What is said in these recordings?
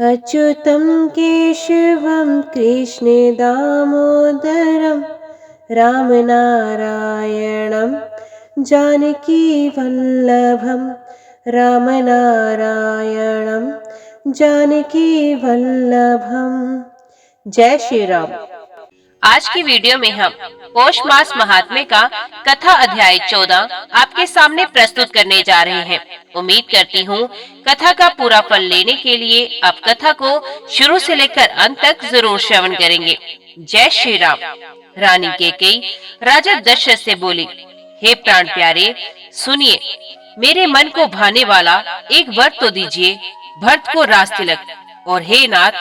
अच्युतं केशवं कृष्णदामोदरं रामनारायणं जानकीवल्लभं रामनारायणं जानकीवल्लभम। जय श्री राम। आज की वीडियो में हम पौष मास महात्म्य का कथा अध्याय 14 आपके सामने प्रस्तुत करने जा रहे हैं। उम्मीद करती हूँ कथा का पूरा फल लेने के लिए आप कथा को शुरू से लेकर अंत तक जरूर श्रवण करेंगे। जय श्री राम। रानी कैकेयी राजा दशरथ से बोली, हे प्राण प्यारे सुनिए, मेरे मन को भाने वाला एक वर तो दीजिए, भरत को राज तिलक, और हे नाथ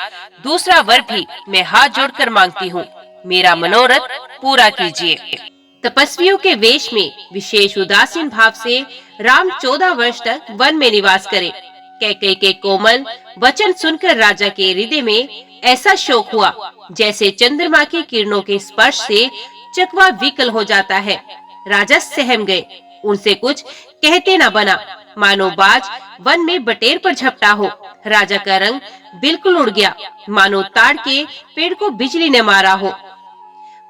दूसरा वर भी मैं हाथ जोड़कर मांगती हूँ, मेरा मनोरथ पूरा कीजिए। तपस्वियों के वेश में विशेष उदासीन भाव से राम 14 वर्ष तक वन में निवास करे। कैकेयी के कोमल वचन सुनकर राजा के हृदय में ऐसा शोक हुआ जैसे चंद्रमा की किरणों के स्पर्श से चकवा विकल हो जाता है। राजा सहम गए, उनसे कुछ कहते न बना, मानो बाज वन में बटेर पर झपटा हो। राजा का रंग बिल्कुल उड़ गया, मानो ताड़ के पेड़ को बिजली ने मारा हो।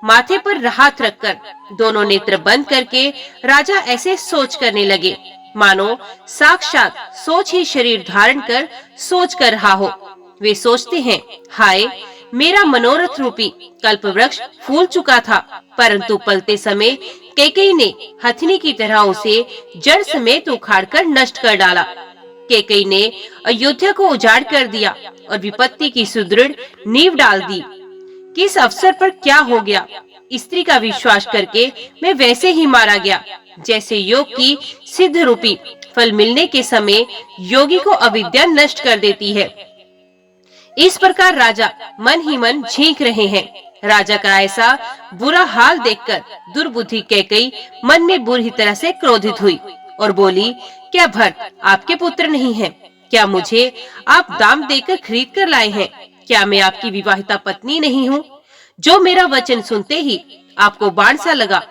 माथे पर हाथ रखकर दोनों नेत्र बंद करके राजा ऐसे सोच करने लगे मानो साक्षात सोच ही शरीर धारण कर सोच कर रहा हो। वे सोचते हैं, हाय मेरा मनोरथ रूपी कल्प वृक्ष फूल चुका था, परंतु पलते समय कैकेयी ने हथिनी की तरह उसे जड़ समेत उखाड़कर नष्ट कर डाला। कैकेयी ने अयोध्या को उजाड़ कर दिया और विपत्ति की सुदृढ़ नींव डाल दी। किस अवसर पर क्या हो गया? स्त्री का विश्वास करके मैं वैसे ही मारा गया जैसे योग की सिद्ध रूपी फल मिलने के समय योगी को अविद्या नष्ट कर देती है। इस प्रकार राजा मन ही मन झींक रहे हैं। राजा का ऐसा बुरा हाल देखकर दुर्बुद्धि कैकेयी मन में बुरी तरह से क्रोधित हुई और बोली, क्या भरत आपके पुत्र नहीं है? क्या मुझे आप दाम देकर खरीद कर लाए हैं? क्या मैं आपकी विवाहिता पत्नी नहीं हूँ? जो मेरा वचन सुनते ही आपको बाण सा लगा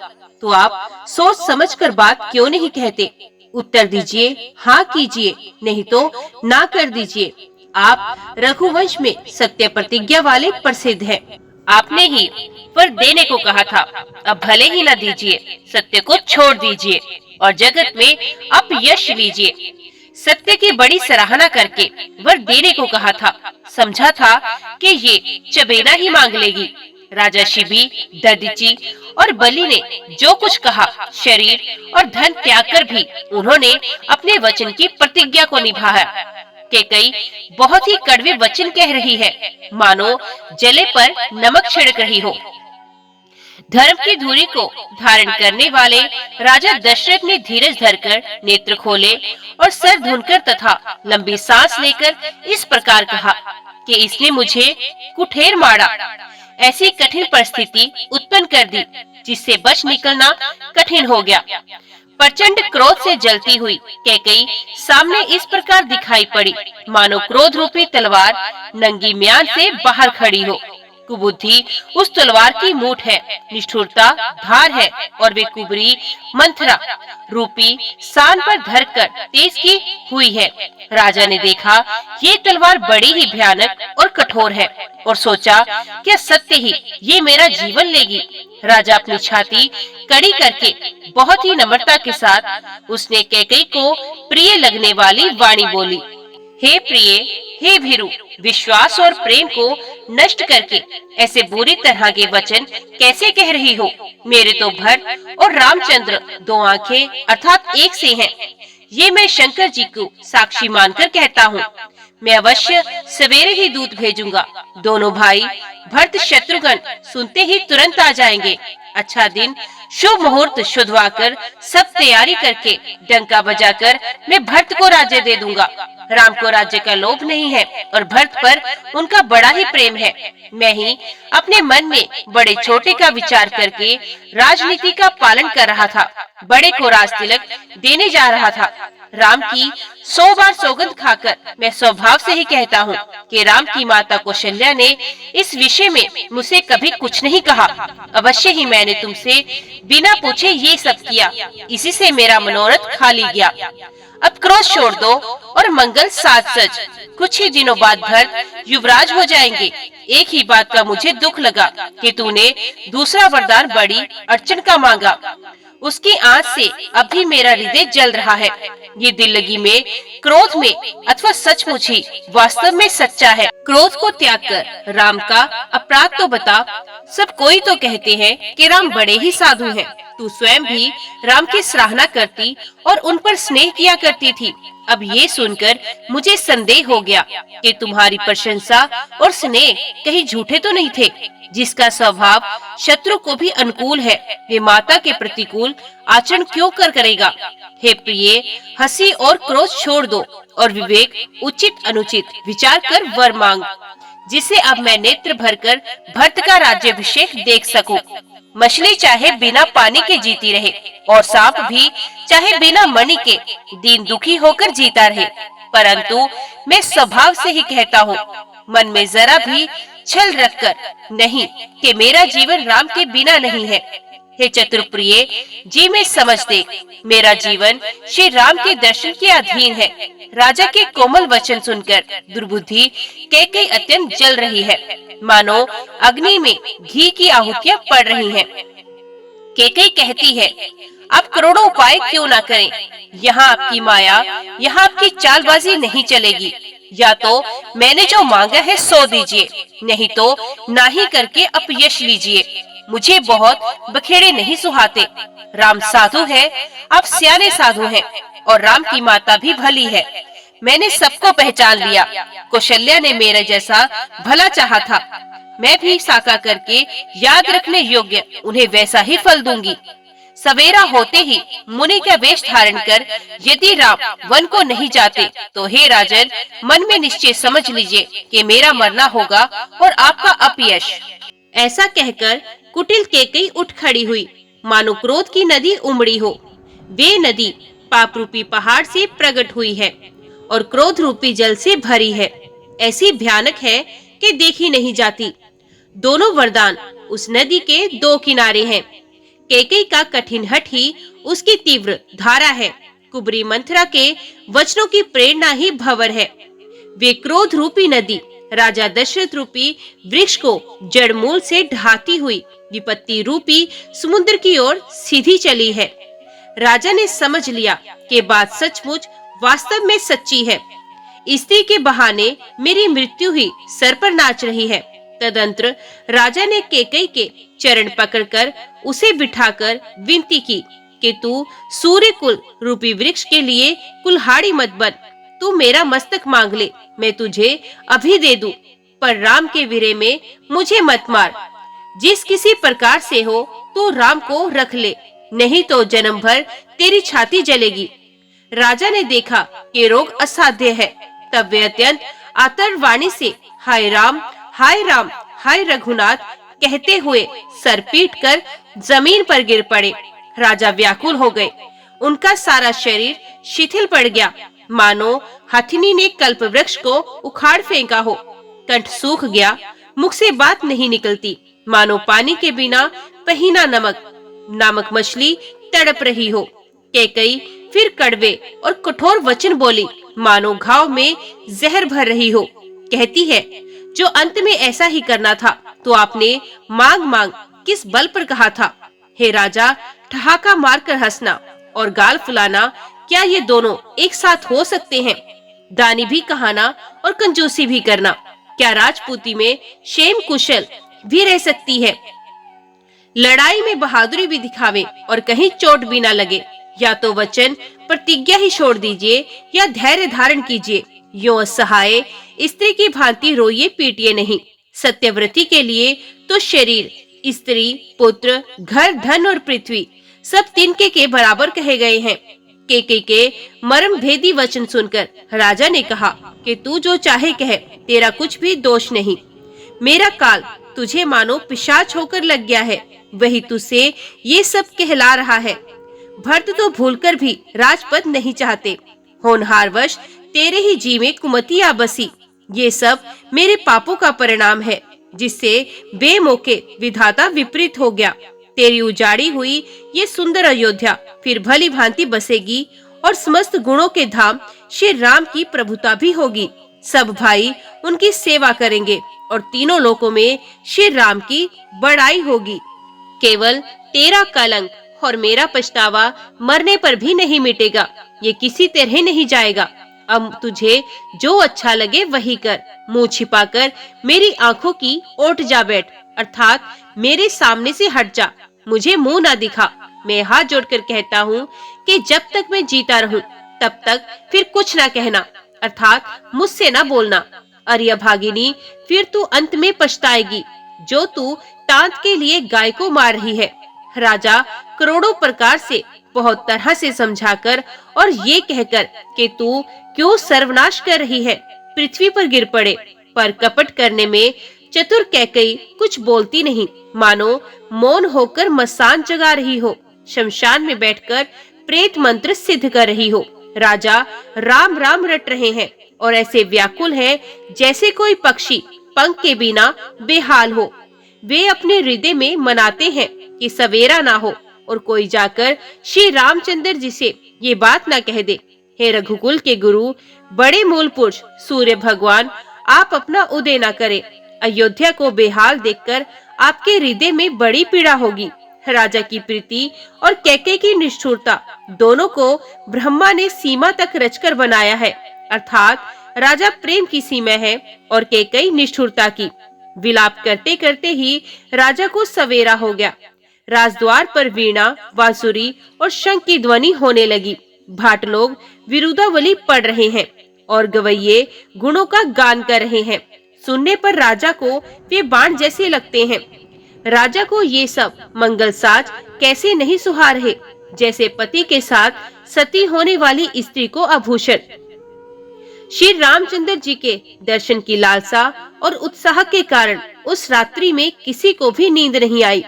तो आप सोच समझकर बात क्यों नहीं कहते? उत्तर दीजिए, हाँ कीजिए, नहीं तो ना कर दीजिए। आप रघुवंश में सत्य प्रतिज्ञा वाले प्रसिद्ध हैं। आपने ही वर देने को कहा था, अब भले ही न दीजिए, सत्य को छोड़ दीजिए और जगत में अपयश लीजिए। सत्य की बड़ी सराहना करके वर देने को कहा था, समझा था कि ये चबेना ही मांग लेगी। राजा शिबी, दधीचि और बलि ने जो कुछ कहा, शरीर और धन त्याग कर भी उन्होंने अपने वचन की प्रतिज्ञा को निभाया। कैकेयी बहुत ही कड़वे वचन कह रही है, मानो जले पर नमक छिड़क रही हो। धर्म की धुरी को धारण करने वाले राजा दशरथ ने धीरज धरकर नेत्र खोले और सर धुनकर तथा लंबी सांस लेकर इस प्रकार कहा कि इसने मुझे कुठेर मारा, ऐसी कठिन परिस्थिति उत्पन्न कर दी जिससे बच निकलना कठिन हो गया। प्रचंड क्रोध से जलती हुई कैकेयी सामने इस प्रकार दिखाई पड़ी मानो क्रोध रूपी तलवार नंगी म्यान से बाहर खड़ी हो। कुबुद्धि उस तलवार की मूठ है, निष्ठुरता धार है और वे कुबरी मंथरा रूपी सान पर धरकर तेज की हुई है। राजा ने देखा ये तलवार बड़ी ही भयानक और कठोर है और सोचा, क्या सत्य ही ये मेरा जीवन लेगी? राजा अपनी छाती कड़ी करके बहुत ही नम्रता के साथ उसने कैकेयी को प्रिय लगने वाली वाणी बोली, हे प्रिय, हे भीरु, विश्वास और प्रेम को नष्ट करके ऐसे बुरी तरह के वचन कैसे कह रही हो? मेरे तो भरत और रामचंद्र दो आंखें अर्थात एक से हैं। ये मैं शंकर जी को साक्षी मानकर कहता हूँ। मैं अवश्य सवेरे ही दूत भेजूंगा। दोनों भाई भरत शत्रुघ्न सुनते ही तुरंत आ जाएंगे। अच्छा दिन शुभ मुहूर्त शुद्धवाकर सब तैयारी करके डंका बजाकर मैं भरत को राज्य दे दूंगा। राम को राज्य का लोभ नहीं है और भरत पर उनका बड़ा ही प्रेम है। मैं ही अपने मन में बड़े छोटे का विचार करके राजनीति का पालन कर रहा था। बड़े को राज तिलक देने जा रहा था। राम की 100 बार सौगंध खाकर मैं स्वभाव से ही कहता हूँ कि राम की माता कौशल्या ने इस विषय में मुझसे कभी कुछ नहीं कहा। अवश्य ही मैंने तुमसे बिना पूछे ये सब किया, इसी से मेरा मनोरथ खाली गया। अब क्रोध छोड़ दो और मंगल साथ सज। कुछ ही दिनों बाद भरत युवराज हो जाएंगे। एक ही बात का मुझे दुख लगा कि तूने दूसरा वरदान बड़ी अड़चन का मांगा। उसकी आंच से अब भी मेरा हृदय जल रहा है। ये दिल लगी में, क्रोध में अथवा सचमुच ही वास्तव में सच्चा है। क्रोध को त्याग कर राम का अपराध तो बता। सब कोई तो कहते हैं कि राम बड़े ही साधु हैं। तू स्वयं भी राम की सराहना करती और उन पर स्नेह किया करती थी। अब ये सुनकर मुझे संदेह हो गया कि तुम्हारी प्रशंसा और स्नेह कहीं झूठे तो नहीं थे। जिसका स्वभाव शत्रु को भी अनुकूल है, वे माता के प्रतिकूल आचरण क्यों करेगा। हे प्रिय, हंसी और क्रोध छोड़ दो और विवेक उचित अनुचित विचार कर वर मांग, जिसे अब मैं नेत्र भरकर भरत का राज्याभिषेक देख सकूं। मछली चाहे बिना पानी के जीती रहे और सांप भी चाहे बिना मणि के दीन दुखी होकर जीता रहे, परंतु मैं स्वभाव से ही कहता हूँ, मन में जरा भी छल रखकर नहीं कि मेरा जीवन राम के बिना नहीं है। हे चतुरप्रिय, जी में समझ दे, मेरा जीवन श्री राम के दर्शन के अधीन है। राजा के कोमल वचन सुनकर दुर्बुद्धि कैकेयी अत्यंत जल रही है, मानो अग्नि में घी की आहुतियां पड़ रही हैं। कैकेयी कहती है, आप करोड़ों उपाय क्यों ना करें, यहाँ आपकी माया, यहाँ आपकी चालबाजी नहीं चलेगी। या तो मैंने जो मांगा है सो दीजिए, नहीं तो नाही करके अपयश लीजिए। मुझे बहुत बखेड़े नहीं सुहाते। राम साधु है, आप सियाने साधु हैं और राम की माता भी भली है। मैंने सबको पहचान लिया। कौशल्या ने मेरे जैसा भला चाहा था। मैं भी साका करके याद रखने योग्य उन्हें वैसा ही फल दूंगी। सवेरा होते ही मुनि का वेश धारण कर यदि राम वन को नहीं जाते तो हे राजन, मन में निश्चय समझ लीजिए कि मेरा मरना होगा और आपका अपयश। ऐसा कहकर कुटिल कैकेयी उठ खड़ी हुई, मानो क्रोध की नदी उमड़ी हो। वे नदी पाप रूपी पहाड़ से प्रकट हुई है और क्रोध रूपी जल से भरी है। ऐसी भयानक है कि देखी नहीं जाती। दोनों वरदान उस नदी के दो किनारे हैं। कैकेयी का कठिन हठ ही उसकी तीव्र धारा है। कुबरी मंथरा के वचनों की प्रेरणा ही भंवर है। वे क्रोध रूपी नदी राजा दशरथ रूपी वृक्ष को जड़ मूल से ढाती हुई विपत्ति रूपी समुद्र की ओर सीधी चली है। राजा ने समझ लिया कि बात सचमुच वास्तव में सच्ची है। स्त्री के बहाने मेरी मृत्यु ही सर पर नाच रही है। तदंतर राजा ने कैकेयी के चरण पकड़कर उसे बिठाकर विनती की कि तू सूर्य कुल रूपी वृक्ष के लिए कुल्हाड़ी मत बन। तू मेरा मस्तक मांग ले, मैं तुझे अभी दे दूं, पर राम के विरह में मुझे मत मार। जिस किसी प्रकार से हो तू राम को रख ले, नहीं तो जन्म भर तेरी छाती जलेगी। राजा ने देखा कि रोग असाध्य है। तब वे अत्यंत आतर वाणी से हाय राम, हाय राम, हाय रघुनाथ कहते हुए सर पीट कर जमीन पर गिर पड़े। राजा व्याकुल हो गए। उनका सारा शरीर शिथिल पड़ गया, मानो हथिनी ने कल्प वृक्ष को उखाड़ फेंका हो। कंठ सूख गया, मुख से बात नहीं निकलती, मानो पानी के बिना पहीना नामक मछली तड़प रही हो। कैकेयी फिर कड़वे और कठोर वचन बोली, मानो घाव में जहर भर रही हो। कहती है, जो अंत में ऐसा ही करना था तो आपने मांग मांग किस बल पर कहा था। हे राजा, ठहाका मारकर हंसना और गाल फुलाना, क्या ये दोनों एक साथ हो सकते हैं? दानी भी कहाना और कंजूसी भी करना, क्या राजपूती में क्षेम कुशल भी रह सकती है? लड़ाई में बहादुरी भी दिखावे और कहीं चोट भी ना लगे। या तो वचन प्रतिज्ञा ही छोड़ दीजिए या धैर्य धारण कीजिए। यूं असहाय स्त्री की भांति रोइए पीटिए नहीं। सत्यव्रती के लिए तो शरीर, स्त्री, पुत्र, घर, धन और पृथ्वी सब तिनके के बराबर कहे गए हैं। कैकेयी के मर्म भेदी वचन सुनकर राजा ने कहा कि तू जो चाहे कह, तेरा कुछ भी दोष नहीं। मेरा काल तुझे मानो पिशाच होकर लग गया है, वही तुझसे ये सब कहला रहा है। भरत तो भूलकर भी राजपद नहीं चाहते। होनहारवश तेरे ही जी में कुमतियां बसी। ये सब मेरे पापों का परिणाम है, जिससे बेमौके विधाता विपरीत हो गया। तेरी उजाड़ी हुई ये सुंदर अयोध्या फिर भली भांति बसेगी और समस्त गुणों के धाम श्री राम की प्रभुता भी होगी। सब भाई उनकी सेवा करेंगे और तीनों लोकों में श्री राम की बड़ाई होगी। केवल तेरा कलंक और मेरा पछतावा मरने पर भी नहीं मिटेगा, ये किसी तरह नहीं जाएगा। अब तुझे जो अच्छा लगे वही कर, मुंह छिपाकर मेरी आंखों की ओट जा बैठ, अर्थात मेरे सामने से हट जा, मुझे मुंह ना दिखा। मैं हाथ जोड़कर कहता हूँ कि जब तक मैं जीता रहूं तब तक फिर कुछ ना कहना, अर्थात मुझसे ना बोलना। अरे भागिनी, फिर तू अंत में पछताएगी, जो तू तांत के लिए गाय को मार रही है। राजा करोड़ों प्रकार से बहुत तरह से समझाकर और ये कहकर कि तू क्यों सर्वनाश कर रही है, पृथ्वी पर गिर पड़े, पर कपट करने में चतुर कैकेयी कुछ बोलती नहीं, मानो मौन होकर मसान जगा रही हो, शमशान में बैठकर प्रेत मंत्र सिद्ध कर रही हो। राजा राम राम रट रहे हैं और ऐसे व्याकुल हैं जैसे कोई पक्षी पंख के बिना बेहाल हो। वे अपने हृदय में मनाते हैं कि सवेरा ना हो और कोई जाकर श्री रामचंद्र जी से ये बात ना कह दे। हे रघुकुल के गुरु, बड़े मूल पुरुष सूर्य भगवान, आप अपना उदय ना करें। अयोध्या को बेहाल देखकर आपके हृदय में बड़ी पीड़ा होगी। राजा की प्रीति और कैकेयी की निष्ठुरता दोनों को ब्रह्मा ने सीमा तक रचकर बनाया है, अर्थात राजा प्रेम की सीमा है और कैकेयी निष्ठुरता की। विलाप करते करते ही राजा को सवेरा हो गया। राजद्वार पर वीणा, बांसुरी और शंख की ध्वनि होने लगी। भाट लोग विरुदावली पढ़ रहे हैं और गवैये गुणों का गान कर रहे हैं। सुनने पर राजा को वे बाण जैसे लगते हैं। राजा को ये सब मंगल साज कैसे नहीं सुहा रहे, जैसे पति के साथ सती होने वाली स्त्री को आभूषण। श्री रामचंद्र जी के दर्शन की लालसा और उत्साह के कारण उस रात्रि में किसी को भी नींद नहीं आई।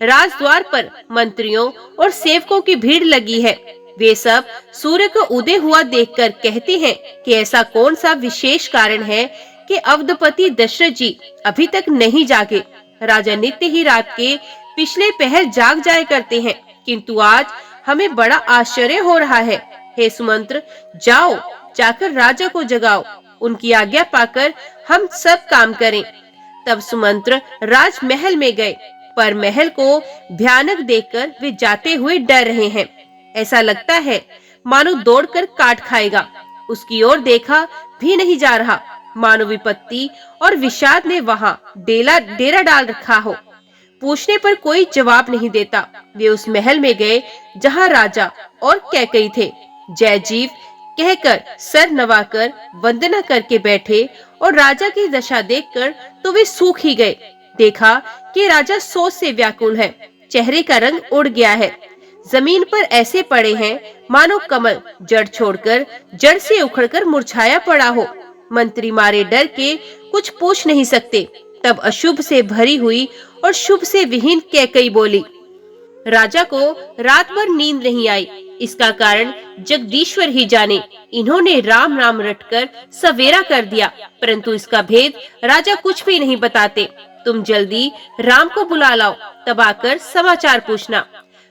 राजद्वार पर मंत्रियों और सेवकों की भीड़ लगी है। वे सब सूर्य को उदय हुआ देखकर कहते हैं कि ऐसा कौन सा विशेष कारण है कि अवधपति दशरथ जी अभी तक नहीं जागे। राजा नित्य ही रात के पिछले पहर जाग जाया करते हैं, किंतु आज हमें बड़ा आश्चर्य हो रहा है। हे सुमंत्र, जाओ, जाकर राजा को जगाओ, उनकी आज्ञा पाकर हम सब काम करें। तब सुमंत्र राजमहल में गए, पर महल को भयानक देखकर वे जाते हुए डर रहे हैं। ऐसा लगता है मानो दौड़कर काट खाएगा। उसकी ओर देखा भी नहीं जा रहा, मानो विपत्ति और विषाद ने वहां डेरा डाल रखा हो। पूछने पर कोई जवाब नहीं देता। वे उस महल में गए जहां राजा और कैकेयी थे। जय जीव कहकर सर नवाकर वंदना करके बैठे और राजा की दशा देखकर तो वे सूख ही गए। देखा कि राजा सोच से व्याकुल है, चेहरे का रंग उड़ गया है, जमीन पर ऐसे पड़े हैं मानो कमल जड़ छोड़कर जड़ से उखड़कर मुरझाया पड़ा हो। मंत्री मारे डर के कुछ पूछ नहीं सकते। तब अशुभ से भरी हुई और शुभ से विहीन कैकेयी बोली, राजा को रात भर नींद नहीं आई, इसका कारण जगदीश्वर ही जाने। इन्होंने राम राम रटकर सवेरा कर दिया, परंतु इसका भेद राजा कुछ भी नहीं बताते। तुम जल्दी राम को बुला लाओ, तब आकर समाचार पूछना।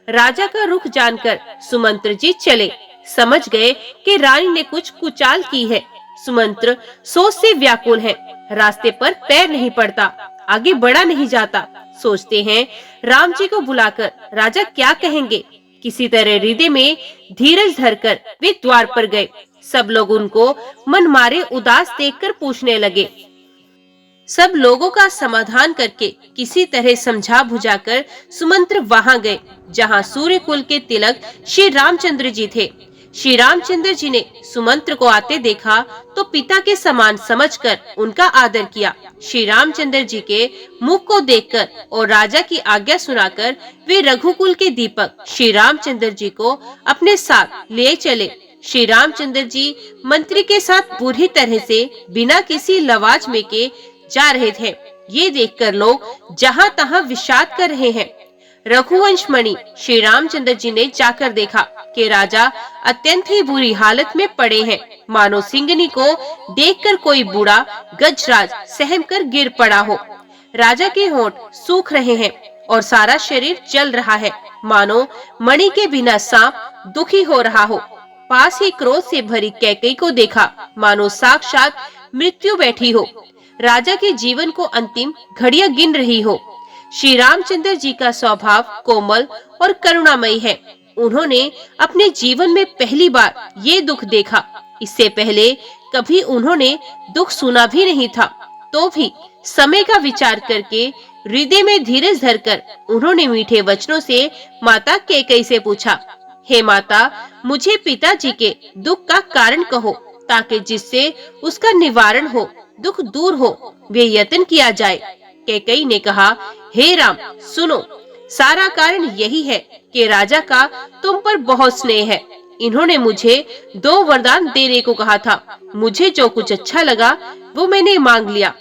राजा का रुख जानकर सुमंत्र जी चले। समझ गए कि रानी ने कुछ कुचाल की है। सुमंत्र सोच से व्याकुल है, रास्ते पर पैर नहीं पड़ता, आगे बढ़ा नहीं जाता। सोचते हैं राम जी को बुलाकर राजा क्या कहेंगे। किसी तरह हृदय में धीरज धरकर वे द्वार पर गए। सब लोग उनको मन मारे उदास देखकर पूछने लगे। सब लोगों का समाधान करके किसी तरह समझा बुझाकर सुमंत्र वहां गए जहां सूर्य कुल के तिलक श्री रामचंद्र जी थे। श्री रामचंद्र जी ने सुमंत्र को आते देखा तो पिता के समान समझकर उनका आदर किया। श्री रामचंद्र जी के मुख को देखकर और राजा की आज्ञा सुनाकर वे रघुकुल के दीपक श्री रामचंद्र जी को अपने साथ ले चले। श्री रामचंद्र जी मंत्री के साथ बुरी तरह से बिना किसी लवाज में के जा रहे थे। ये देखकर लोग जहां तहां विषाद कर रहे हैं। रघुवंश मणि श्री रामचंद्र जी ने जाकर देखा कि राजा अत्यंत ही बुरी हालत में पड़े हैं, मानो सिंगनी को देखकर कोई बूढ़ा गजराज सहम कर गिर पड़ा हो। राजा के होंठ सूख रहे हैं और सारा शरीर जल रहा है, मानो मणि के बिना सांप दुखी हो रहा हो। पास ही क्रोध से भरी कैकेयी को देखा, मानो साक्षात मृत्यु बैठी हो, राजा के जीवन को अंतिम घड़ियां गिन रही हो। श्री रामचंद्र जी का स्वभाव कोमल और करुणामयी है। उन्होंने अपने जीवन में पहली बार ये दुख देखा। इससे पहले कभी उन्होंने दुख सुना भी नहीं था। तो भी समय का विचार करके हृदय में धीरज धरकर उन्होंने मीठे वचनों से माता कैकेयी से पूछा, हे माता, मुझे पिताजी के दुख का कारण कहो, ताकि जिससे उसका निवारण हो, दुख दूर हो, वे यत्न किया जाए। कैकेयी ने कहा, हे राम, सुनो, सारा कारण यही है कि राजा का तुम पर बहुत स्नेह है। इन्होंने मुझे 2 वरदान देने को कहा था। मुझे जो कुछ अच्छा लगा वो मैंने मांग लिया।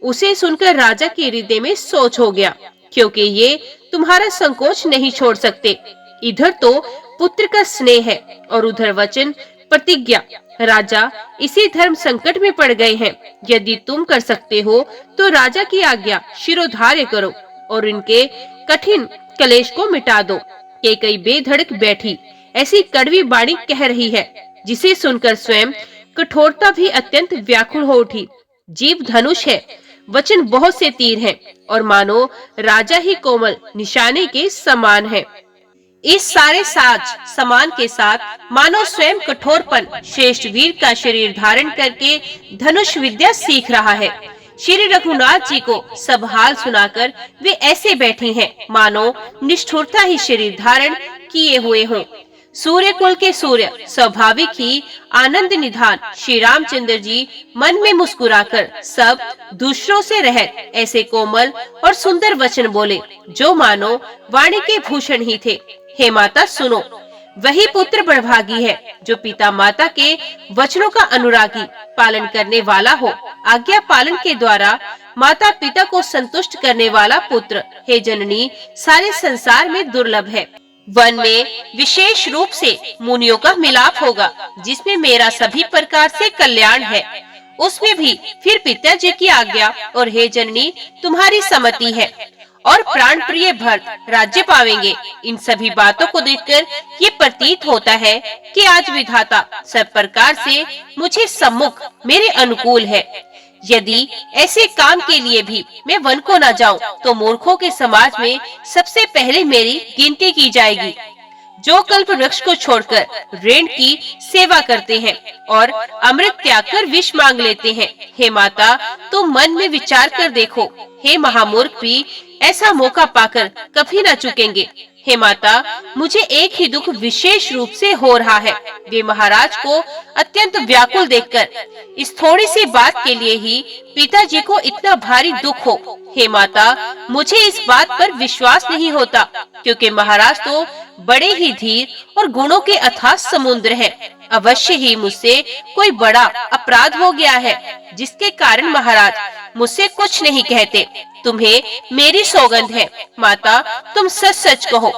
उसे सुनकर राजा के हृदय में सोच हो गया, क्योंकि ये तुम्हारा संकोच नहीं छोड़ सकते। इधर तो पुत्र का स्नेह है और उधर वचन प्रतिज्ञा। राजा इसी धर्म संकट में पड़ गए हैं। यदि तुम कर सकते हो तो राजा की आज्ञा शिरोधार्य करो और इनके कठिन कलेश को मिटा दो। कैकेयी बेधड़क बैठी ऐसी कड़वी वाणी कह रही है, जिसे सुनकर स्वयं कठोरता भी अत्यंत व्याकुल हो उठी। जीभ धनुष है, वचन बहुत से तीर हैं और मानो राजा ही कोमल निशाने के समान है। इस सारे साज समान के साथ मानो स्वयं कठोरपन श्रेष्ठ वीर का शरीर धारण करके धनुष विद्या सीख रहा है। श्री रघुनाथ जी को सब हाल सुनाकर वे ऐसे बैठी हैं, मानो निष्ठुरता ही शरीर धारण किए हुए हों। सूर्य कुल के सूर्य स्वाभाविक ही आनंद निधान श्री रामचंद्र जी मन में मुस्कुराकर सब दूसरों से रहित ऐसे कोमल और सुंदर वचन बोले, जो मानो वाणी के भूषण ही थे। हे माता, सुनो, वही पुत्र बड़भागी है जो पिता माता के वचनों का अनुरागी पालन करने वाला हो। आज्ञा पालन के द्वारा माता पिता को संतुष्ट करने वाला पुत्र, हे जननी, सारे संसार में दुर्लभ है। वन में विशेष रूप से मुनियों का मिलाप होगा, जिसमें मेरा सभी प्रकार से कल्याण है। उसमें भी फिर पिताजी की आज्ञा और हे जननी तुम्हारी सम्मति है और प्राण प्रिय भरत राज्य पावेंगे। इन सभी बातों को देखकर ये प्रतीत होता है कि आज विधाता सब प्रकार से मुझे सम्मुख मेरे अनुकूल है। यदि ऐसे काम के लिए भी मैं वन को न जाऊं, तो मूर्खों के समाज में सबसे पहले मेरी गिनती की जाएगी, जो कल्प वृक्ष को छोड़कर रेंड की सेवा करते हैं और अमृत त्याग कर विष मांग लेते हैं। हे माता, तुम मन में विचार कर देखो, हे महामूर्ख भी ऐसा मौका पाकर कभी न चुकेंगे। हे माता, मुझे एक ही दुख विशेष रूप से हो रहा है। वे महाराज को अत्यंत व्याकुल देखकर इस थोड़ी सी बात के लिए ही पिताजी को इतना भारी दुख हो। हे माता, मुझे इस बात पर विश्वास नहीं होता, क्योंकि महाराज तो बड़े ही धीर और गुणों के अथाह समुद्र हैं। अवश्य ही मुझसे कोई बड़ा अपराध हो गया है, जिसके कारण महाराज मुझसे कुछ नहीं कहते। तुम्हें मेरी सौगंध है माता, तुम सच सच कहो।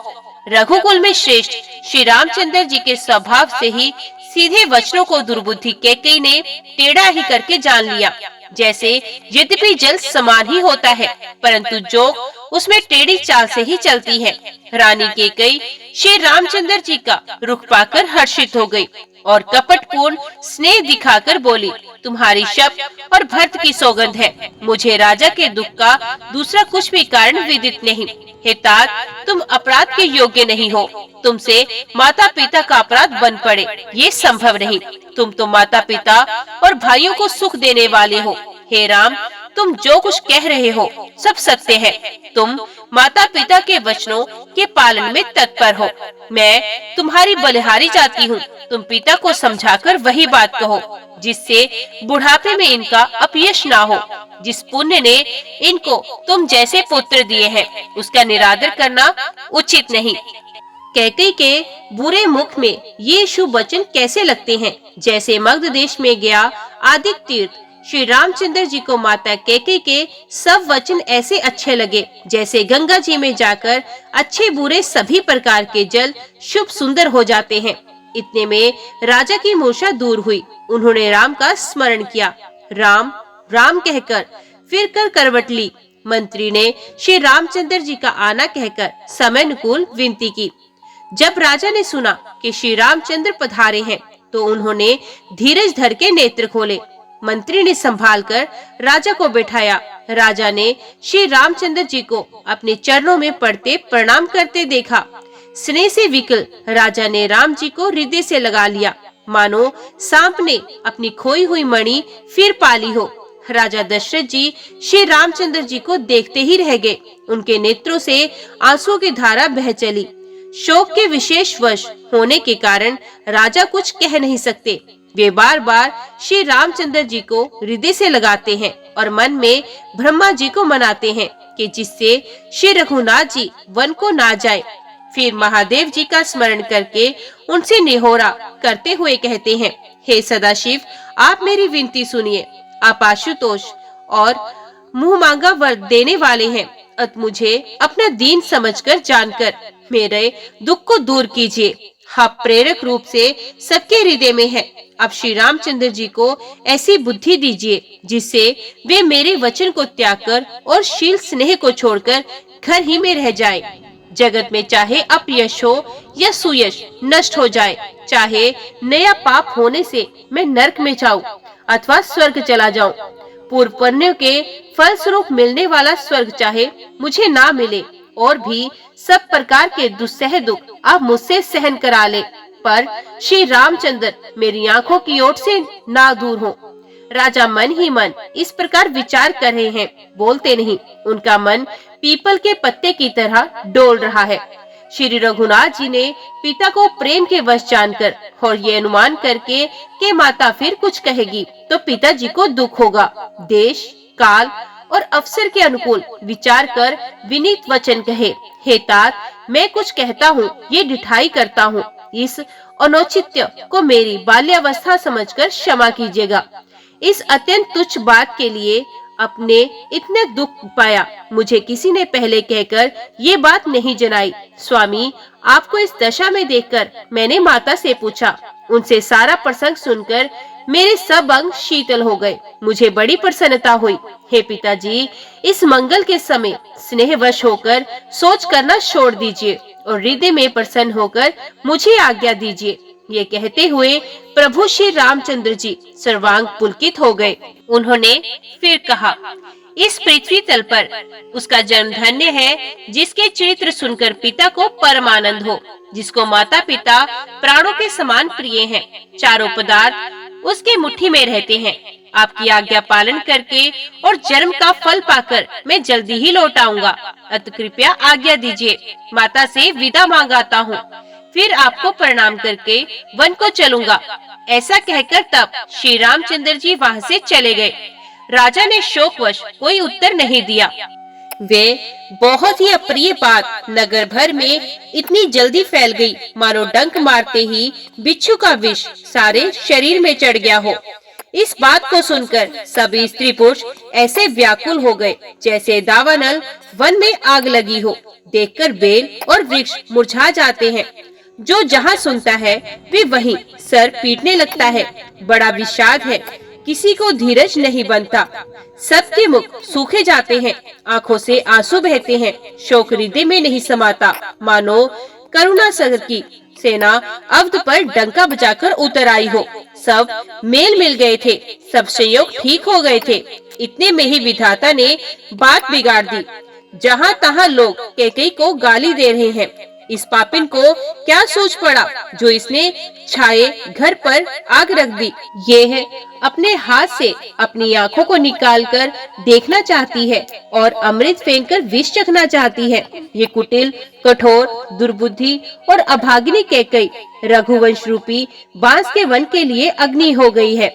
रघुकुल में श्रेष्ठ श्री रामचंद्र जी के स्वभाव से ही सीधे वचनों को दुर्बुद्धि कैकेयी ने टेढ़ा ही करके जान लिया। जैसे यद्यपि जल समान ही होता है, परंतु जोग उसमें टेढ़ी चाल से ही चलती है। रानी कैकेयी श्री रामचंद्र जी का रुख पाकर हर्षित हो गई और कपटपूर्ण स्नेह दिखाकर बोली, तुम्हारी शब्द और भरत की सौगंध है, मुझे राजा के दुख का दूसरा कुछ भी कारण विदित नहीं। हे तात, तुम अपराध के योग्य नहीं हो। तुमसे माता पिता का अपराध बन पड़े, ये संभव नहीं। तुम तो माता पिता और भाइयों को सुख देने वाले हो। हे राम, तुम जो कुछ कह रहे हो सब सत्य है। तुम माता पिता के वचनों के पालन में तत्पर हो। मैं तुम्हारी बलिहारी चाहती हूँ। तुम पिता को समझाकर वही बात कहो, जिससे बुढ़ापे में इनका अपयश ना हो। जिस पुण्य ने इनको तुम जैसे पुत्र दिए हैं, उसका निरादर करना उचित नहीं। कैकेयी के बुरे मुख में ये शुभ वचन कैसे लगते हैं, जैसे मगध देश में गया आदित्य तीर्थ श्री रामचंद्र जी को माता कैकेयी के सब वचन ऐसे अच्छे लगे, जैसे गंगा जी में जाकर अच्छे बुरे सभी प्रकार के जल शुभ सुंदर हो जाते हैं। इतने में राजा की मूर्छा दूर हुई। उन्होंने राम का स्मरण किया। राम राम कहकर फिर कर करवट ली। मंत्री ने श्री रामचंद्र जी का आना कहकर समय अनुकूल विनती की। जब राजा ने सुना कि श्री रामचंद्र पधारे हैं, तो उन्होंने धीरज धर के नेत्र खोले। मंत्री ने संभालकर राजा को बैठाया। राजा ने श्री रामचंद्र जी को अपने चरणों में पड़ते प्रणाम करते देखा। स्नेह से विकल राजा ने राम जी को हृदय से लगा लिया, मानो सांप ने अपनी खोई हुई मणि फिर पाली हो। राजा दशरथ जी श्री रामचंद्र जी को देखते ही रह गए। उनके नेत्रों से आंसुओं की धारा बह चली। शोक के विशेष वश होने के कारण राजा कुछ कह नहीं सकते। वे बार बार श्री रामचंद्र जी को हृदय से लगाते हैं और मन में ब्रह्मा जी को मनाते हैं कि जिससे श्री रघुनाथ जी वन को ना जाए। फिर महादेव जी का स्मरण करके उनसे निहोरा करते हुए कहते हैं, हे सदाशिव, आप मेरी विनती सुनिए। आप आशुतोष और मुंह मांगा वर देने वाले हैं, अत मुझे अपना दीन समझकर जानकर मेरे दुख को दूर कीजिए। आप प्रेरक रूप से सबके हृदय में है। अब श्री रामचंद्र जी को ऐसी बुद्धि दीजिए जिससे वे मेरे वचन को त्याग कर और शील स्नेह को छोड़कर घर ही में रह जाए। जगत में चाहे अपयश हो या सुयश नष्ट हो जाए, चाहे नया पाप होने से मैं नरक में जाऊं अथवा स्वर्ग चला जाऊं, पूर्व पुण्यों के फल स्वरूप मिलने वाला स्वर्ग चाहे मुझे ना मिले और भी सब प्रकार के दुस्सह दुख आप मुझसे सहन करा ले, पर श्री रामचंद्र मेरी आंखों की ओट से ना दूर हो। राजा मन ही मन इस प्रकार विचार कर रहे हैं, बोलते नहीं। उनका मन पीपल के पत्ते की तरह डोल रहा है। श्री रघुनाथ जी ने पिता को प्रेम के वश जानकर और ये अनुमान करके कि माता फिर कुछ कहेगी तो पिताजी को दुख होगा, देश काल और अवसर के अनुकूल विचार कर विनीत वचन कहे, हे तात, मैं कुछ कहता हूँ, ये ढिठाई करता हूँ। इस अनौचित्य को मेरी बाल्यावस्था समझकर क्षमा कीजिएगा। इस अत्यंत तुच्छ बात के लिए अपने इतने दुख पाया, मुझे किसी ने पहले कहकर ये बात नहीं जनाई। स्वामी, आपको इस दशा में देखकर मैंने माता से पूछा। उनसे सारा प्रसंग सुनकर मेरे सब अंग शीतल हो गए। मुझे बड़ी प्रसन्नता हुई। हे पिताजी, इस मंगल के समय स्नेहवश होकर सोच करना छोड़ दीजिए और हृदय में प्रसन्न होकर मुझे आज्ञा दीजिए। ये कहते हुए प्रभु श्री रामचंद्र जी सर्वांग पुलकित हो गए। उन्होंने फिर कहा, इस पृथ्वी तल पर उसका जन्म धन्य है जिसके चरित्र सुनकर पिता को परम आनंद हो, जिसको माता पिता प्राणों के समान प्रिय हैं। चारों पदार्थ उसके मुट्ठी में रहते हैं। आपकी आज्ञा पालन करके और जन्म का फल पाकर मैं जल्दी ही लौट आऊंगा। अतः कृपया आज्ञा दीजिए, माता से विदा मांगाता हूँ, फिर आपको प्रणाम करके वन को चलूंगा। ऐसा कहकर तब श्री रामचंद्र जी वहाँ से चले गए। राजा ने शोकवश कोई उत्तर नहीं दिया। वे बहुत ही अप्रिय बात नगर भर में इतनी जल्दी फैल गई, मानो डंक मारते ही बिच्छू का विष सारे शरीर में चढ़ गया हो। इस बात को सुनकर सभी स्त्री पुरुष ऐसे व्याकुल हो गए जैसे दावानल वन में आग लगी हो। देखकर बेल और वृक्ष मुरझा जाते हैं। जो जहाँ सुनता है वे वहीं सर पीटने लगता है। बड़ा विषाद है, किसी को धीरज नहीं बनता। सबके मुख सूखे जाते हैं, आंखों से आंसू बहते हैं। शोक हृदय में नहीं समाता, मानो करुणा सागर की सेना अवध पर डंका बजाकर उतर आई हो। सब मेल मिल गए थे, सब संयोग ठीक हो गए थे। इतने में ही विधाता ने बात बिगाड़ दी। जहाँ तहाँ लोग कैकेयी को गाली दे रहे हैं। इस पापिन को क्या सोच पड़ा जो इसने छाये घर पर आग रख दी। ये है अपने हाथ से अपनी आंखों को निकालकर देखना चाहती है और अमृत फेंककर विष चखना चाहती है। ये कुटिल, कठोर, दुर्बुद्धि और अभागिनी कैकेयी रघुवंश रूपी बांस के वन के लिए अग्नि हो गई है।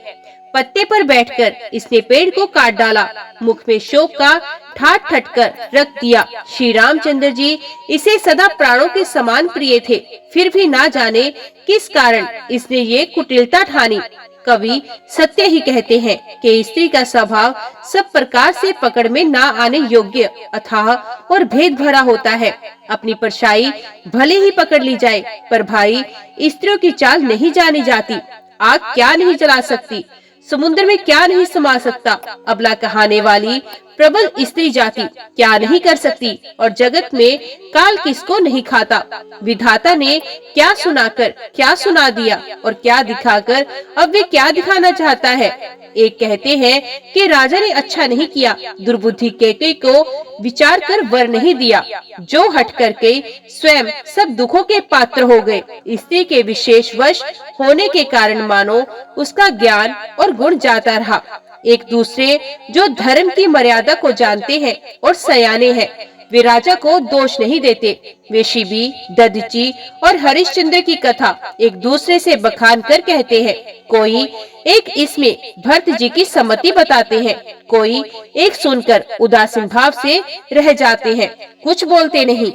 पत्ते पर बैठकर इसने पेड़ को काट डाला, मुख में शोक का ठाट ठटकर रख दिया। श्री रामचंद्र जी इसे सदा प्राणों के समान प्रिय थे, फिर भी ना जाने किस कारण इसने ये कुटिलता ठानी। कवि सत्य ही कहते हैं कि स्त्री का स्वभाव सब प्रकार से पकड़ में ना आने योग्य, अथाह और भेद भरा होता है। अपनी परछाई भले ही पकड़ ली जाए, पर भाई स्त्रियों की चाल नहीं जानी जाती। आग क्या नहीं जला सकती, समुद्र में क्या नहीं समा सकता। अबला कहाने वाली प्रबल स्त्री जाति क्या नहीं कर सकती, और जगत में काल किसको नहीं खाता। विधाता ने क्या सुनाकर क्या सुना दिया, और क्या दिखाकर अब वे क्या दिखाना चाहता है। एक कहते हैं कि राजा ने अच्छा नहीं किया, दुर्बुद्धि कैकेयी को विचार कर वर नहीं दिया, जो हट करके स्वयं सब दुखों के पात्र हो गए। स्त्री के विशेष वश होने के कारण मानो उसका ज्ञान और गुण जाता रहा। एक दूसरे जो धर्म की मर्यादा को जानते हैं और सयाने हैं, वे राजा को दोष नहीं देते। वे शिबी, दधीची और हरिश्चंद्र की कथा एक दूसरे से बखान कर कहते हैं। कोई एक इसमें भरत जी की सम्मति बताते हैं, कोई एक सुनकर उदासीन भाव से रह जाते हैं, कुछ बोलते नहीं।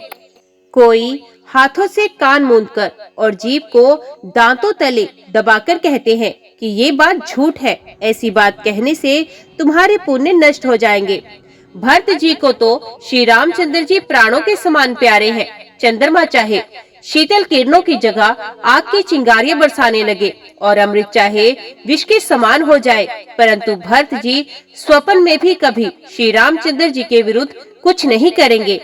कोई हाथों से कान मूंदकर और जीभ को दांतों तले दबाकर कहते हैं कि ये बात झूठ है, ऐसी बात कहने से तुम्हारे पुण्य नष्ट हो जाएंगे। भरत जी को तो श्री रामचंद्र जी प्राणों के समान प्यारे हैं। चंद्रमा चाहे शीतल किरणों की जगह आग की चिंगारियां बरसाने लगे और अमृत चाहे विष के समान हो जाए, परंतु भरत जी स्वप्न में भी कभी श्री रामचंद्र जी के विरुद्ध कुछ नहीं करेंगे।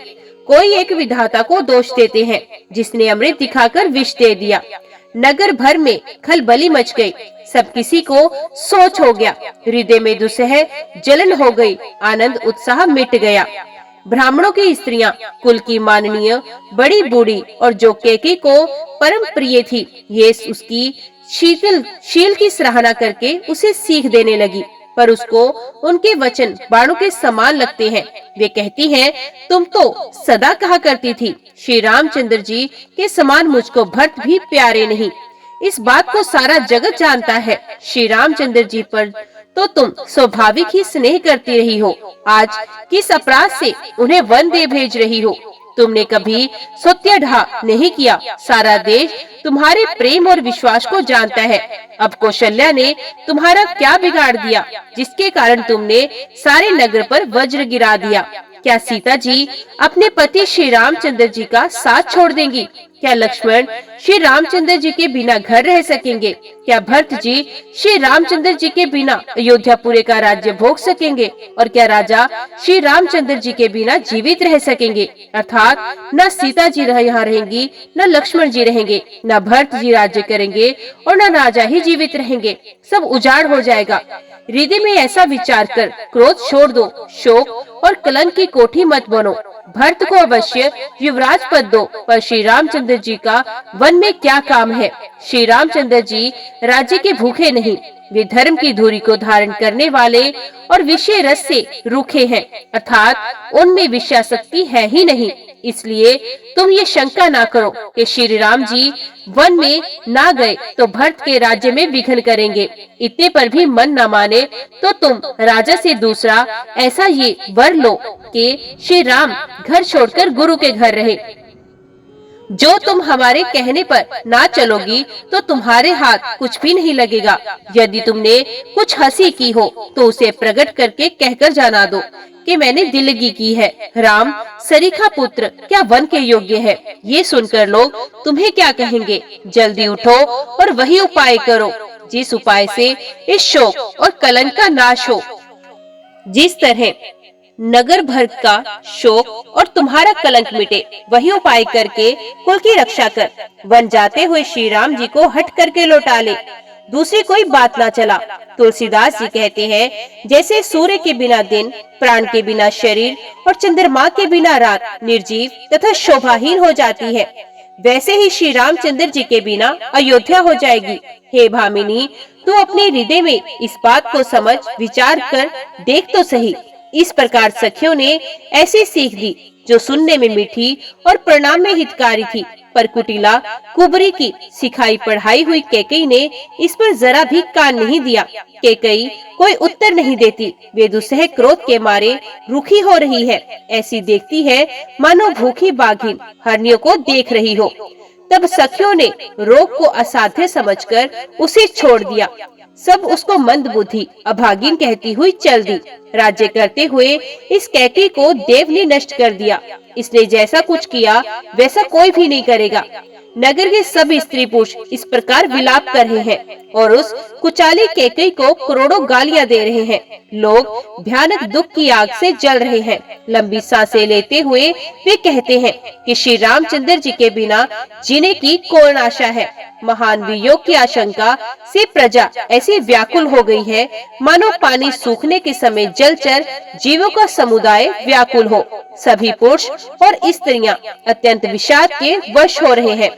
कोई एक विधाता को दोष देते हैं जिसने अमृत दिखाकर विष दे दिया। नगर भर में खलबली मच गई, सब किसी को सोच हो गया, हृदय में दुसह जलन हो गई, आनंद उत्साह मिट गया। ब्राह्मणों की स्त्रियां कुल की माननीय बड़ी बूढ़ी और जो कैकेयी को परम प्रिय थी, ये उसकी शील की सराहना करके उसे सीख देने लगी, पर उसको उनके वचन बाणों के समान लगते हैं। वे कहती हैं, तुम तो सदा कहा करती थी श्री रामचंद्र जी के समान मुझको भरत भी प्यारे नहीं। इस बात को सारा जगत जानता है। श्री रामचंद्र जी पर तो तुम स्वाभाविक ही स्नेह करती रही हो, आज किस अपराध से उन्हें वन दे भेज रही हो। तुमने कभी सत्याढा नहीं किया, सारा देश तुम्हारे प्रेम और विश्वास को जानता है। अब कौशल्या ने तुम्हारा क्या बिगाड़ दिया जिसके कारण तुमने सारे नगर पर वज्र गिरा दिया। क्या सीता जी अपने पति श्री रामचंद्र जी का साथ छोड़ देंगी? क्या लक्ष्मण श्री रामचंद्र जी के बिना घर रह सकेंगे? क्या भरत जी श्री रामचंद्र जी के बिना अयोध्यापुरी का राज्य भोग सकेंगे? और क्या राजा श्री रामचंद्र जी के बिना जीवित रह सकेंगे? अर्थात न सीता जी यहाँ रहेंगी, न लक्ष्मण जी रहेंगे, न भरत जी राज्य करेंगे और न राजा ही जीवित रहेंगे। सब उजाड़ हो जाएगा। हृदय में ऐसा विचार कर क्रोध छोड़ दो, शोक और कलंक की कोठी मत बनो। भरत को अवश्य युवराज पद दो, पर श्री रामचंद्र जी का वन में क्या काम है? श्री रामचंद्र जी राज्य के भूखे नहीं, वे धर्म की धुरी को धारण करने वाले और विषय रस से रूखे हैं, अर्थात उनमें विषयासक्ति है ही नहीं। इसलिए तुम ये शंका ना करो कि श्री राम जी वन में ना गए तो भरत के राज्य में विघ्न करेंगे। इतने पर भी मन न माने तो तुम राजा से दूसरा ऐसा ये वर लो कि श्री राम घर छोड़कर गुरु के घर रहे। जो तुम हमारे कहने पर ना चलोगी तो तुम्हारे हाथ कुछ भी नहीं लगेगा। यदि तुमने कुछ हंसी की हो तो उसे प्रकट करके कहकर जाना दो कि मैंने दिलगी की है। राम सरीखा पुत्र क्या वन के योग्य है? ये सुनकर लोग तुम्हें क्या कहेंगे? जल्दी उठो और वही उपाय करो जिस उपाय से इस शोक और कलंक का नाश हो। जिस तरह नगर भर का शोक और तुम्हारा कलंक मिटे, वही उपाय करके कुल की रक्षा कर। वन जाते हुए श्री राम जी को हट करके लौटा ले, दूसरी कोई बात ना चला। तुलसीदास जी कहते हैं, जैसे सूर्य के बिना दिन, प्राण के बिना शरीर और चंद्रमा के बिना रात निर्जीव तथा शोभाहीन हो जाती है, वैसे ही श्री रामचंद्र जी के बिना अयोध्या हो जाएगी। हे भामिनी, तू अपने हृदय में इस बात को समझ विचार कर देख तो सही। इस प्रकार सखियों ने ऐसी सीख दी जो सुनने में मीठी और परिणाम में हितकारी थी, पर कुटिला कुबरी की सिखाई पढ़ाई हुई कैकेयी ने इस पर जरा भी कान नहीं दिया। कैकेयी कोई उत्तर नहीं देती, वे दुसह क्रोध के मारे रूखी हो रही है, ऐसी देखती है मानो भूखी बाघिन हरनियों को देख रही हो। तब सखियों ने रोग को असाध्य समझकर उसे छोड़ दिया। सब उसको मंद बुद्धि अभागिन कहती हुई चल दी। राज्य करते हुए इस कैकेयी को देव ने नष्ट कर दिया। इसने जैसा कुछ किया वैसा कोई भी नहीं करेगा। नगर के सब स्त्री पुरुष इस प्रकार विलाप कर रहे हैं और उस कुचाली कैकेयी को करोड़ों गालियां दे रहे हैं। लोग भयानक दुख की आग से जल रहे हैं। लंबी सांसें लेते हुए वे कहते हैं कि श्री रामचंद्र जी के बिना जीने की कौन आशा है। महान वियोग की आशंका से प्रजा ऐसी व्याकुल हो गई है मानो पानी सूखने के समय जलचर जीवों का समुदाय व्याकुल हो। सभी पुरुष और स्त्रियां अत्यंत विषाद के वश हो रहे हैं।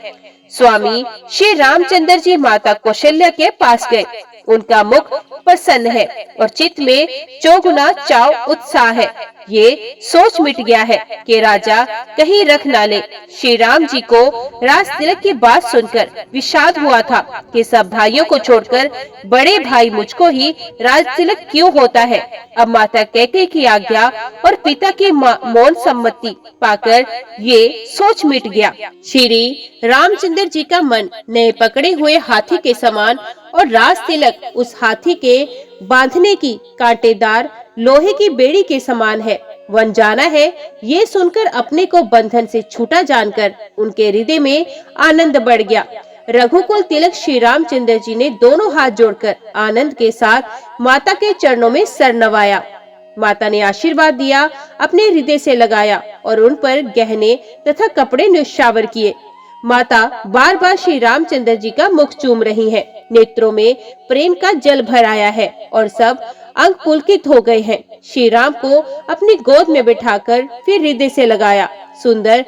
स्वामी श्री रामचंद्र जी माता कौशल्या के पास गए। उनका मुख प्रसन्न है और चित्त में चौगुना चाव उत्साह है। ये सोच मिट गया है कि राजा कहीं रख ना ले। श्री राम जी को राज तिलक की बात सुनकर विषाद हुआ था कि सब भाइयों को छोड़कर बड़े भाई मुझको ही राज तिलक क्यों होता है। अब माता कैकेयी की आज्ञा और पिता की मौन सम्मति पाकर ये सोच मिट गया। श्री रामचंद्र जी का मन नए पकड़े हुए हाथी के समान और राज तिलक उस हाथी के बांधने की कांटेदार लोहे की बेड़ी के समान है। वन जाना है ये सुनकर अपने को बंधन से छूटा जानकर उनके हृदय में आनंद बढ़ गया। रघुकुल तिलक श्री रामचंद्र जी ने दोनों हाथ जोड़कर आनंद के साथ माता के चरणों में सर नवाया। माता ने आशीर्वाद दिया, अपने हृदय से लगाया और उन पर गहने तथा कपड़े न्यौछावर किए। माता बार बार श्री रामचंद्र जी का मुख चूम रही हैं। नेत्रों में प्रेम का जल भर आया है और सब अंग पुलकित हो गए हैं। श्री राम को अपनी गोद में बिठाकर फिर हृदय से लगाया। सुंदर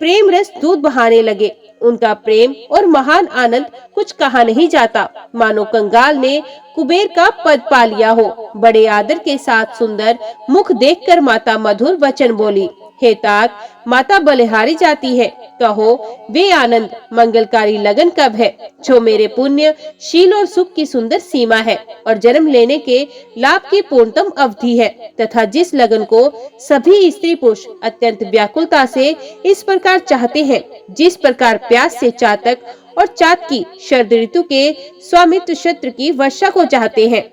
प्रेम रस दूध बहाने लगे। उनका प्रेम और महान आनंद कुछ कहा नहीं जाता। मानो कंगाल ने कुबेर का पद पा लिया हो। बड़े आदर के साथ सुंदर मुख देखकर माता मधुर वचन बोली, हे तात, माता बलिहारी जाती है। कहो वे आनंद मंगलकारी लगन कब है जो मेरे पुण्य शील और सुख की सुंदर सीमा है और जन्म लेने के लाभ की पूर्णतम अवधि है, तथा जिस लगन को सभी स्त्री पुरुष अत्यंत व्याकुलता से इस प्रकार चाहते हैं जिस प्रकार प्यास से चातक और चात की शरद ऋतु के स्वामित्व क्षेत्र की वर्षा को चाहते हैं।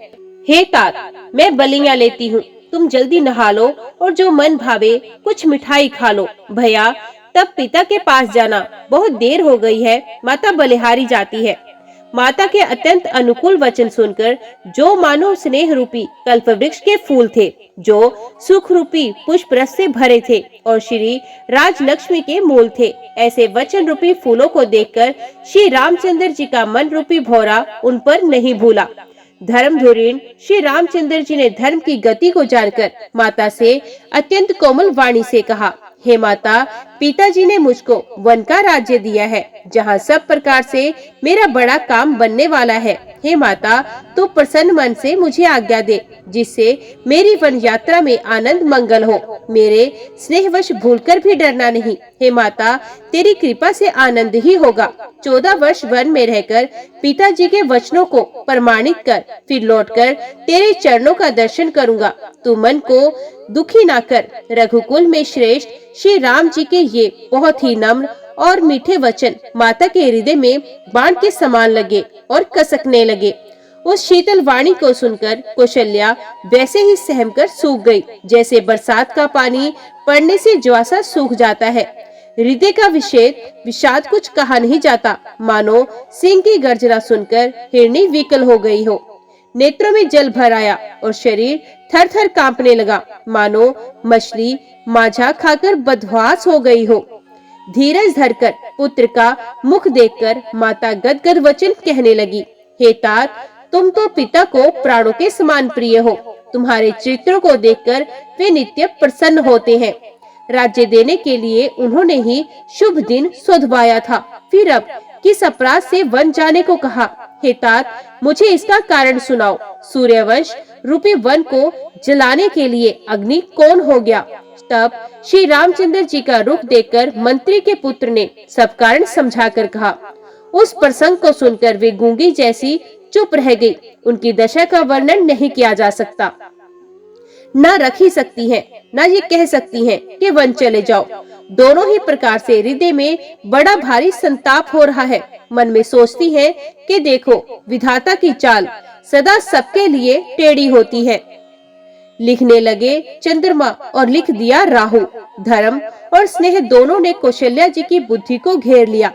हे तात, मैं बलियां लेती हूँ, तुम जल्दी नहा लो और जो मन भावे कुछ मिठाई खा लो। भैया तब पिता के पास जाना, बहुत देर हो गई है, माता बलिहारी जाती है। माता के अत्यंत अनुकूल वचन सुनकर जो मानो स्नेह रूपी कल्प वृक्ष के फूल थे, जो सुख रूपी पुष्प रस से भरे थे और श्री राजलक्ष्मी के मूल थे, ऐसे वचन रूपी फूलों को देखकर श्री रामचंद्र जी का मन रूपी भौरा उन पर नहीं भूला। धर्म धुरीण श्री रामचंद्र जी ने धर्म की गति को जानकर माता से अत्यंत कोमल वाणी से कहा, हे माता, पिताजी ने मुझको वन का राज्य दिया है जहाँ सब प्रकार से मेरा बड़ा काम बनने वाला है। हे माता, तू प्रसन्न मन से मुझे आज्ञा दे जिससे मेरी वन यात्रा में आनंद मंगल हो। मेरे स्नेहवश भूलकर भी डरना नहीं। हे माता, तेरी कृपा से आनंद ही होगा। 14 वर्ष वन में रहकर पिताजी के वचनों को प्रमाणित कर फिर लौटकर तेरे चरणों का दर्शन करूंगा। तू मन को दुखी ना कर। रघुकुल में श्रेष्ठ श्री राम जी के ये बहुत ही नम्र और मीठे वचन माता के हृदय में बाण के समान लगे और कसकने लगे। उस शीतल वाणी को सुनकर कौशल्या वैसे ही सहमकर सूख गई जैसे बरसात का पानी पड़ने से ज्वासा सूख जाता है। हृदय का विषाद कुछ कहा नहीं जाता। मानो सिंह की गर्जना सुनकर हिरनी विकल हो गई हो। नेत्रों में जल भर आया और शरीर थर थर कांपने लगा, मानो मछली माझा खाकर बदहवास हो गई हो। धीरज धरकर पुत्र का मुख देखकर माता गदगद वचन कहने लगी, हे तात, तुम तो पिता को प्राणों के समान प्रिय हो। तुम्हारे चित्रों को देखकर वे नित्य प्रसन्न होते हैं। राज्य देने के लिए उन्होंने ही शुभ दिन सोधवाया था, फिर अब किस अपराध से वन जाने को कहा। हे तात, मुझे इसका कारण सुनाओ। सूर्यवंश रूपी वन को जलाने के लिए अग्नि कौन हो गया? तब श्री रामचंद्र जी का रुख देखकर मंत्री के पुत्र ने सब कारण समझाकर कहा। उस प्रसंग को सुनकर वे गूंगी जैसी चुप रह गई। उनकी दशा का वर्णन नहीं किया जा सकता। न रख ही सकती हैं, न ये कह सकती हैं कि वन चले जाओ। दोनों ही प्रकार से हृदय में बड़ा भारी संताप हो रहा है। मन में सोचती है कि देखो, विधाता की चाल सदा सबके लिए टेढ़ी होती है। लिखने लगे चंद्रमा और लिख दिया राहु। धर्म और स्नेह दोनों ने कौशल्या जी की बुद्धि को घेर लिया।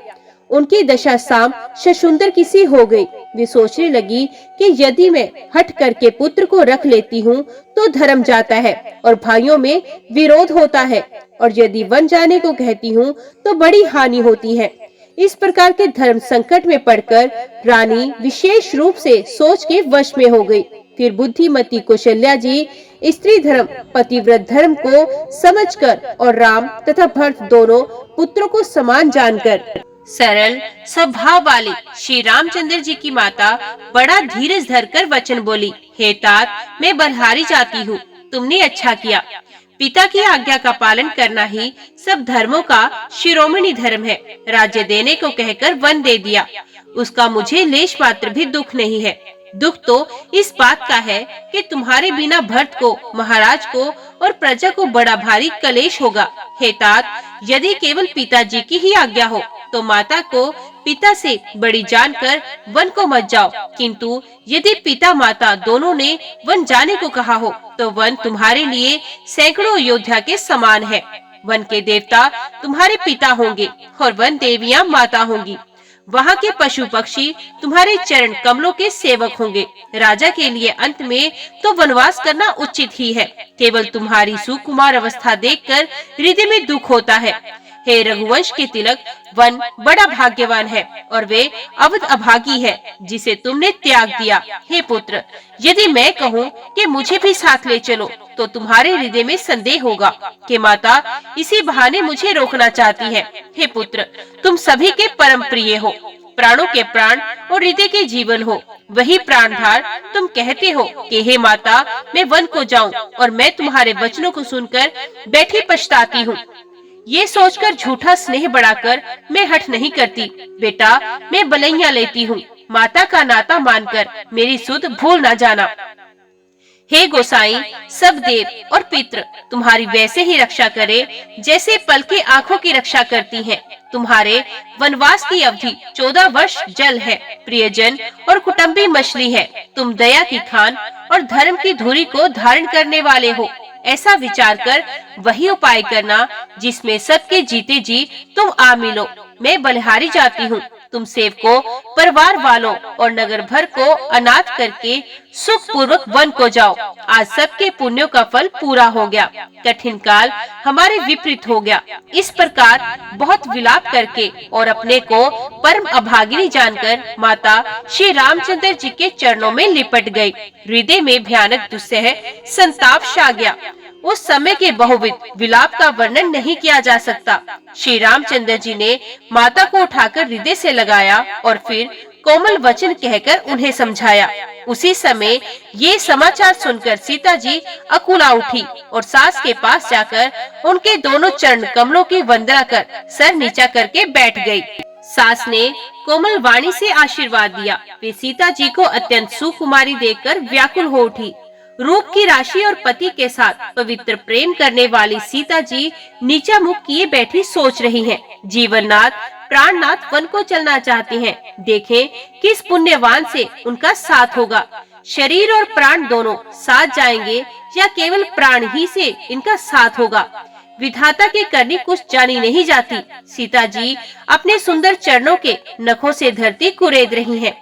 उनकी दशा साम शशुंदर की सी हो गई। वे सोचने लगी कि यदि मैं हट करके पुत्र को रख लेती हूँ तो धर्म जाता है और भाइयों में विरोध होता है, और यदि वन जाने को कहती हूँ तो बड़ी हानि होती है। इस प्रकार के धर्म संकट में पड़कर रानी विशेष रूप से सोच के वश में हो गई। फिर बुद्धिमती कौशल्या जी स्त्री धर्म पतिव्रत धर्म को समझकर और राम तथा भरत दोनों पुत्रों को समान जानकर सरल स्वभाव वाले श्री रामचंद्र जी की माता बड़ा धीरज धरकर वचन बोली, हे तात, मैं बलहारी जाती हूँ, तुमने अच्छा किया। पिता की आज्ञा का पालन करना ही सब धर्मों का शिरोमणि धर्म है। राज्य देने को कहकर वन दे दिया, उसका मुझे लेश मात्र भी दुख नहीं है। दुख तो इस बात का है कि तुम्हारे बिना भरत को, महाराज को और प्रजा को बड़ा भारी कलेश होगा। हे तात, यदि केवल पिताजी की ही आज्ञा हो तो माता को पिता से बड़ी जानकर वन को मत जाओ, किंतु यदि पिता माता दोनों ने वन जाने को कहा हो तो वन तुम्हारे लिए सैकड़ों योद्धा के समान है। वन के देवता तुम्हारे पिता होंगे और वन देवियां माता होंगी। वहाँ के पशु पक्षी तुम्हारे चरण कमलों के सेवक होंगे। राजा के लिए अंत में तो वनवास करना उचित ही है। केवल तुम्हारी सुकुमार अवस्था देखकर हृदय में दुख होता है। हे रघुवंश के तिलक, वन बड़ा भाग्यवान है और वे अवध अभागी है जिसे तुमने त्याग दिया। हे पुत्र, यदि मैं कहूँ कि मुझे भी साथ ले चलो तो तुम्हारे हृदय में संदेह होगा कि माता इसी बहाने मुझे रोकना चाहती है। हे पुत्र, तुम सभी के परम प्रिय हो, प्राणों के प्राण और हृदय के जीवन हो। वही प्राणधार तुम कहते हो कि हे माता, मैं वन को जाऊं, और मैं तुम्हारे वचनों को सुनकर बैठी पछताती हूँ। ये सोचकर झूठा स्नेह बढ़ाकर मैं हठ नहीं करती। बेटा, मैं बलैया लेती हूँ, माता का नाता मानकर मेरी सुध भूल न जाना। हे गोसाई, सब देव और पितृ तुम्हारी वैसे ही रक्षा करे जैसे पल के आँखों की रक्षा करती हैं। तुम्हारे वनवास की अवधि 14 वर्ष जल है, प्रियजन और कुटुंबी मछली है। तुम दया की खान और धर्म की धुरी को धारण करने वाले हो। ऐसा विचार कर वही उपाय करना जिसमें सबके जीते जी तुम आ मिलो। मैं बलिहारी जाती हूँ, तुम सेवकों, परिवार वालों और नगर भर को अनाथ करके सुख पूर्वक वन को जाओ। आज सबके पुण्यों का फल पूरा हो गया, कठिन काल हमारे विपरीत हो गया। इस प्रकार बहुत विलाप करके और अपने को परम अभागिनी जानकर माता श्री रामचंद्र जी के चरणों में लिपट गई। हृदय में भयानक दुस्सह संताप छा गया। उस समय के बहुविध विलाप का वर्णन नहीं किया जा सकता। श्री रामचंद्र जी ने माता को उठाकर हृदय से लगाया और फिर कोमल वचन कहकर उन्हें समझाया। उसी समय ये समाचार सुनकर सीता जी अकुला उठी और सास के पास जाकर उनके दोनों चरण कमलों की वंदना कर सर नीचा करके बैठ गई। सास ने कोमल वाणी से आशीर्वाद दिया। वे सीता जी को अत्यंत सुकुमारी देखकर व्याकुल हो उठी। रूप की राशि और पति के साथ पवित्र प्रेम करने वाली सीता जी नीचा मुख किए बैठी सोच रही हैं। जीवननाथ प्राणनाथ वन को चलना चाहती हैं। देखें किस पुण्यवान से उनका साथ होगा। शरीर और प्राण दोनों साथ जाएंगे या केवल प्राण ही से इनका साथ होगा। विधाता के करनी कुछ जानी नहीं जाती। सीता जी अपने सुंदर चरणों के नखों से धरती कुरेद रही हैं।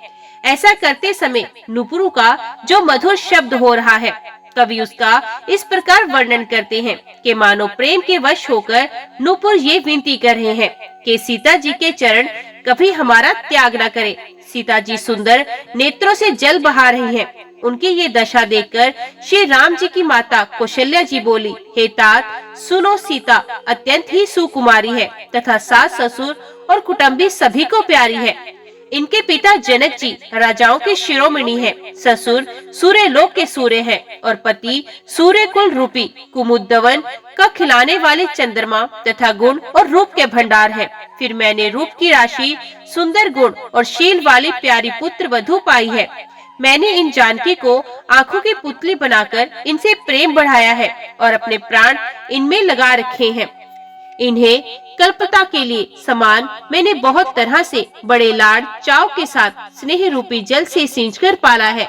ऐसा करते समय नुपुरों का जो मधुर शब्द हो रहा है, कवि उसका इस प्रकार वर्णन करते हैं कि मानो प्रेम के वश होकर नुपुर ये विनती कर रहे हैं कि सीता जी के चरण कभी हमारा त्याग न करे। सीता जी सुंदर नेत्रों से जल बहा रही हैं। उनकी ये दशा देखकर श्री राम जी की माता कौशल्या जी बोली, हे तात, सुनो, सीता अत्यंत ही सुकुमारी है तथा सास ससुर और कुटुंबी सभी को प्यारी है। इनके पिता जनक जी राजाओं के शिरोमणि हैं, ससुर सूर्य लोक के सूर्य हैं और पति सूर्य कुल रूपी कुमुदवन का खिलाने वाले चंद्रमा तथा गुण और रूप के भंडार है। फिर मैंने रूप की राशि, सुंदर गुण और शील वाली प्यारी पुत्र वधू पाई है। मैंने इन जानकी को आंखों की पुतली बनाकर इनसे प्रेम बढ़ाया है और अपने प्राण इनमें लगा रखे हैं। इन्हें कल्पता के लिए समान मैंने बहुत तरह से बड़े लाड चाव के साथ स्नेह रूपी जल से सींचकर पाला है।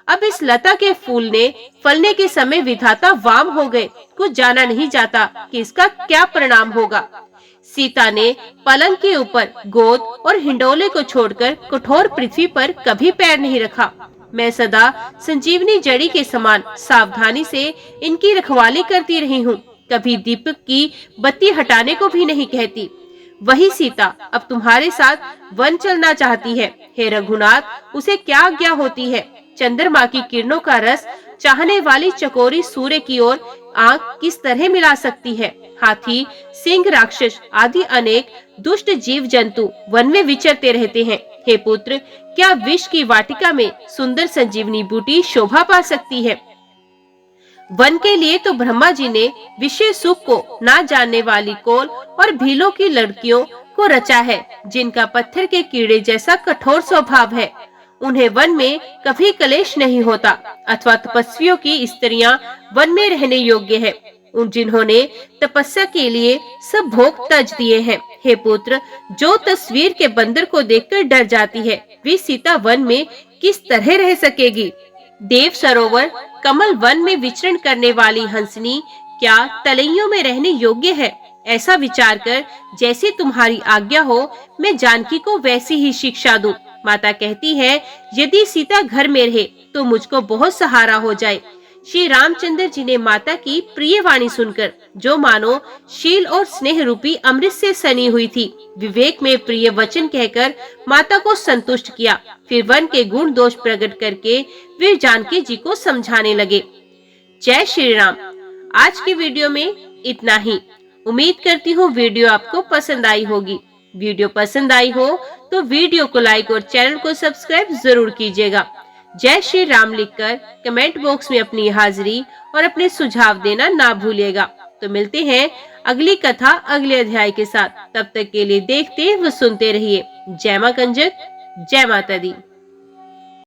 अब इस लता के फूलने फलने के समय विधाता वाम हो गए। कुछ जाना नहीं जाता कि इसका क्या परिणाम होगा। सीता ने पलंग के ऊपर गोद और हिंडोले को छोड़कर कठोर पृथ्वी पर कभी पैर नहीं रखा। मैं सदा संजीवनी जड़ी के समान सावधानी से इनकी रखवाली करती रही हूँ, कभी दीपक की बत्ती हटाने को भी नहीं कहती। वही सीता अब तुम्हारे साथ वन चलना चाहती है। हे रघुनाथ, उसे क्या आज्ञा होती है? चंद्रमा की किरणों का रस चाहने वाली चकोरी सूर्य की ओर आंख किस तरह मिला सकती है? हाथी, सिंह, राक्षस आदि अनेक दुष्ट जीव जंतु वन में विचरते रहते हैं। हे पुत्र, क्या विष की वाटिका में सुंदर संजीवनी बूटी शोभा पा सकती है? वन के लिए तो ब्रह्मा जी ने विषय सुख को ना जानने वाली कोल और भीलों की लड़कियों को रचा है, जिनका पत्थर के कीड़े जैसा कठोर स्वभाव है। उन्हें वन में कभी कलेश नहीं होता, अथवा तपस्वियों की स्त्रियां वन में रहने योग्य है, उन जिन्होंने तपस्या के लिए सब भोग तज दिए हैं। हे पुत्र, जो तस्वीर के बंदर को देखकर डर जाती है, वे सीता वन में किस तरह रह सकेगी? देव सरोवर कमल वन में विचरण करने वाली हंसनी क्या तलैयों में रहने योग्य है? ऐसा विचार कर जैसी तुम्हारी आज्ञा हो, मैं जानकी को वैसी ही शिक्षा दूं। माता कहती है, यदि सीता घर में रहे तो मुझको बहुत सहारा हो जाए। श्री रामचंद्र जी ने माता की प्रिय वाणी सुनकर, जो मानो शील और स्नेह रूपी अमृत से सनी हुई थी, विवेक में प्रिय वचन कहकर माता को संतुष्ट किया। फिर वन के गुण दोष प्रकट करके वे जानकी जी को समझाने लगे। जय श्री राम। आज की वीडियो में इतना ही। उम्मीद करती हूँ वीडियो आपको पसंद आई होगी। वीडियो पसंद आई हो तो वीडियो को लाइक और चैनल को सब्सक्राइब जरूर कीजिएगा। जय श्री राम लिखकर कमेंट बॉक्स में अपनी हाजिरी और अपने सुझाव देना ना भूलिएगा। तो मिलते हैं अगली कथा अगले अध्याय के साथ। तब तक के लिए देखते व सुनते रहिए। जय मां कंजक, जय माता दी।